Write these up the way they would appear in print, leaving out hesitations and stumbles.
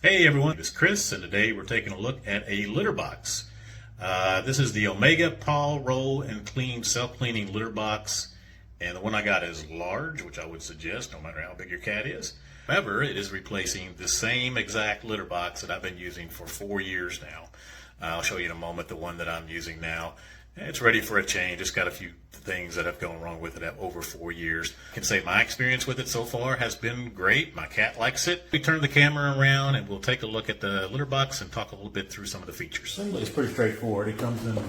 Hey everyone, it's Chris, and today we're taking a look at a litter box. This is the Omega Paw Roll and Clean Self-Cleaning Litter Box, and the one I got is large, which I would suggest no matter how big your cat is. However, it is replacing the same exact litter box that I've been using for 4 years now. I'll show you in a moment the one that I'm using now. It's ready for a change. It's got a few things that have gone wrong with it over 4 years. I can say my experience with it so far has been great. My cat likes it. We turn the camera around and we'll take a look at the litter box and talk a little bit through some of the features. It's pretty straightforward. It comes in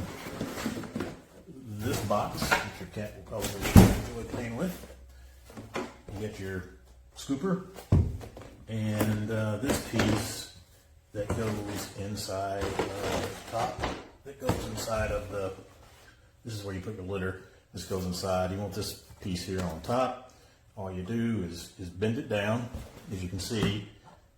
this box, which your cat will probably enjoy playing with. You get your scooper and this piece that goes inside the top, that goes inside of this is where you put your litter. This goes inside. You want this piece here on top. All you do is bend it down. As you can see,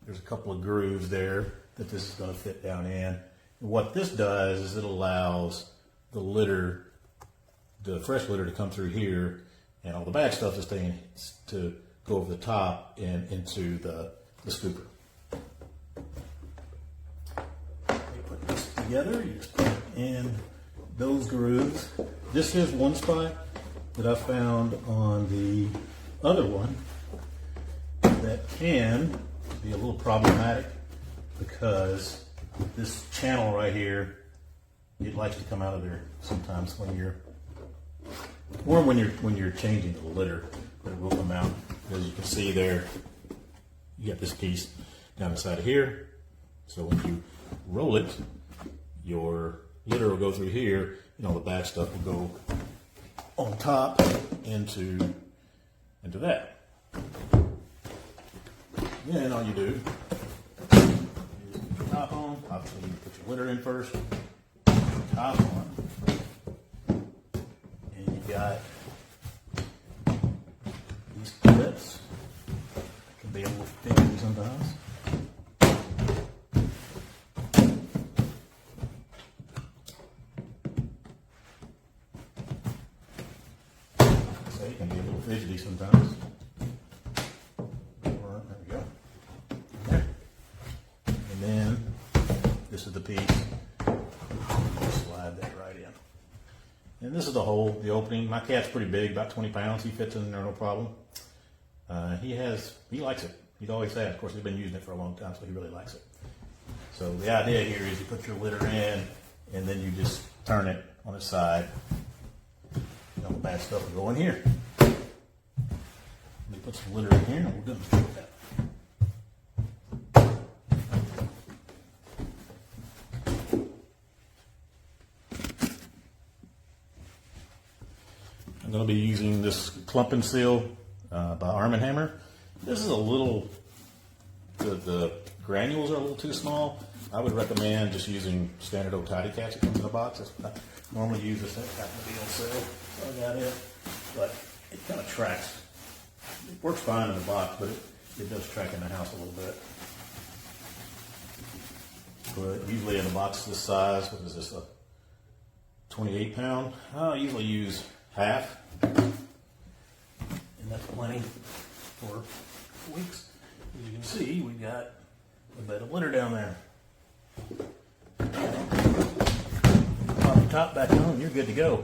there's a couple of grooves there that this is going to fit down in. And what this does is it allows the litter, the fresh litter, to come through here, and all the bad stuff to go over the top and into the scooper. You put this together. You just put it in those grooves. This is one spot that I found on the other one that can be a little problematic because this channel right here, it likes to come out of there sometimes when you're changing the litter, but it will come out. As you can see there, you got this piece down inside of here. So when you roll it, your litter will go through here, and all the bad stuff will go on top into that. Then all you do is put your top on. Obviously, you put your litter in first. Put your top on, and you got these clips. It can be a little finicky sometimes. It can be a little fidgety sometimes. There we go. There. And then this is the piece. Slide that right in. And this is the hole, the opening. My cat's pretty big, about 20 pounds. He fits in there no problem. He likes it. He's always had. Of course, he's been using it for a long time, so he really likes it. So the idea here is you put your litter in, and then you just turn it on its side. All the bad stuff will go in here. Let me put some litter in here and we'll demonstrate that. I'm going to be using this Clump and Seal by Arm & Hammer. This is a little, the granules are a little too small. I would recommend just using standard old Tidy Cats that comes in a box. That's what I normally use. This happens to be on sale. So I got it, but it kind of tracks. It works fine in the box, but it does track in the house a little bit. But usually in a box this size, what is this, a 28 pound? I usually use half, and that's plenty for weeks. As you can see, we got a bed of litter down there. Pop the top back on, you're good to go.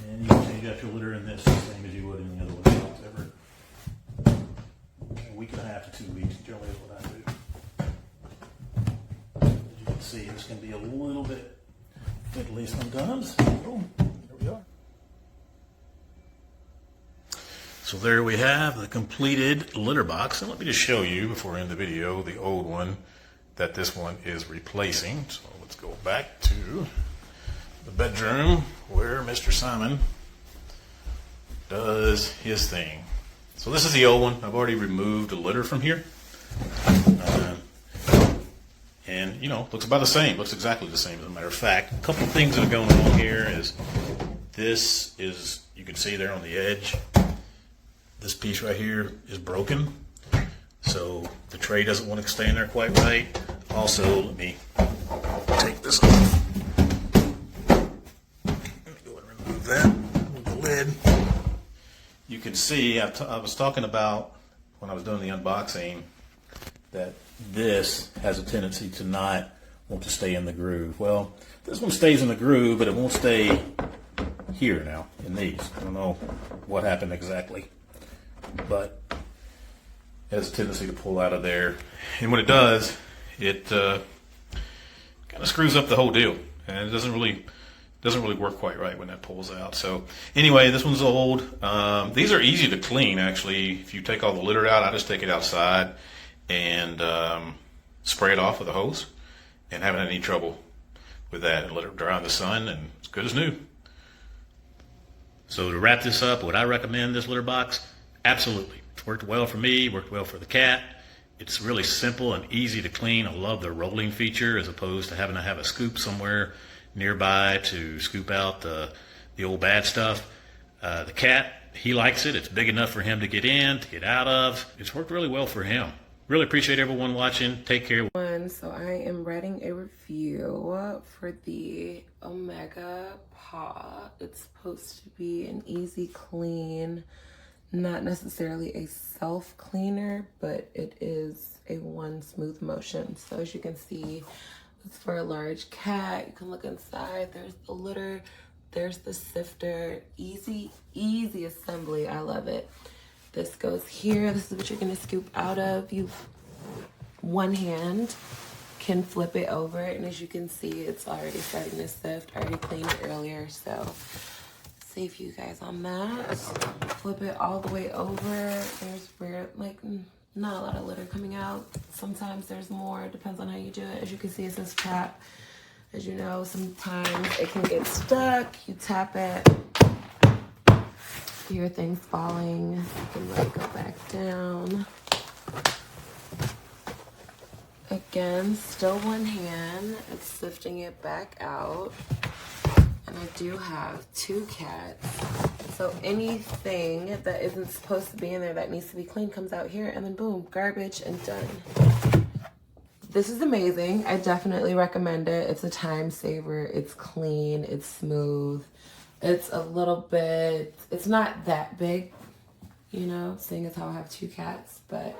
And you can change out your litter in this the same as you would in the other litter box every a week and a half to 2 weeks generally is what I do. As you can see, this can be a little bit fiddly sometimes. Boom, there we are. So there we have the completed litter box. And let me just show you before I end the video the old one that this one is replacing. So let's go back to the bedroom where Mr. Simon does his thing. So this is the old one. I've already removed the litter from here. And, you know, looks about the same. Looks exactly the same, as a matter of fact. A couple of things that are going on here is this is, you can see there on the edge, this piece right here is broken. So the tray doesn't want to stay in there quite right. Also, let me take this off. Let me go and remove that with the lid. You can see, I was talking about when I was doing the unboxing, that this has a tendency to not want to stay in the groove. Well, this one stays in the groove, but it won't stay here now in these. I don't know what happened exactly, but it has a tendency to pull out of there. And when it does, it kind of screws up the whole deal, and it doesn't really work quite right when that pulls out. So anyway, this one's old. These are easy to clean, actually. If you take all the litter out, I just take it outside and spray it off with a hose, and haven't had any trouble with that, and let it dry in the sun, and it's good as new. So to wrap this up, would I recommend this litter box? Absolutely. It's worked well for me, worked well for the cat. It's really simple and easy to clean. I love the rolling feature as opposed to having to have a scoop somewhere nearby to scoop out the old bad stuff. The cat, he likes it. It's big enough for him to get in, to get out of. It's worked really well for him. Really appreciate everyone watching. Take care. So I am writing a review for the Omega Paw. It's supposed to be an easy clean, not necessarily a self cleaner, but it is a one smooth motion. So as you can see, it's for a large cat. You can look inside. There's the litter. There's the sifter. Easy assembly. I love it. This goes here. This is what you're gonna scoop out of. One hand can flip it over, and as you can see, it's already starting to sift. I already cleaned it earlier, so save you guys on that. Flip it all the way over. There's not a lot of litter coming out. Sometimes there's more. It depends on how you do it. As you can see, it says tap. As you know, sometimes it can get stuck. You tap it. You hear things falling. You can let it go back down. Again, still one hand. It's sifting it back out. And I do have two cats. So anything that isn't supposed to be in there that needs to be cleaned comes out here, and then boom, garbage and done. This is amazing. I definitely recommend it. It's a time saver. It's clean. It's smooth. It's a little bit, it's not that big, you know, seeing as how I have two cats, but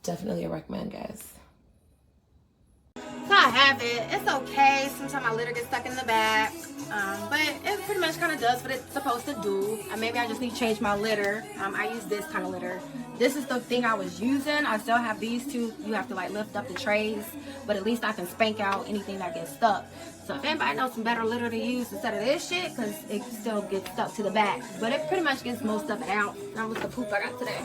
definitely a recommend, guys. So I have it. It's okay. Sometimes my litter gets stuck in the back. But it pretty much kind of does what it's supposed to do. Maybe I just need to change my litter. I use this kind of litter. This is the thing I was using. I still have these two. You have to like lift up the trays. But at least I can spank out anything that gets stuck. So if anybody knows some better litter to use instead of this shit, because it still gets stuck to the back. But it pretty much gets most of it out. That was the poop I got today.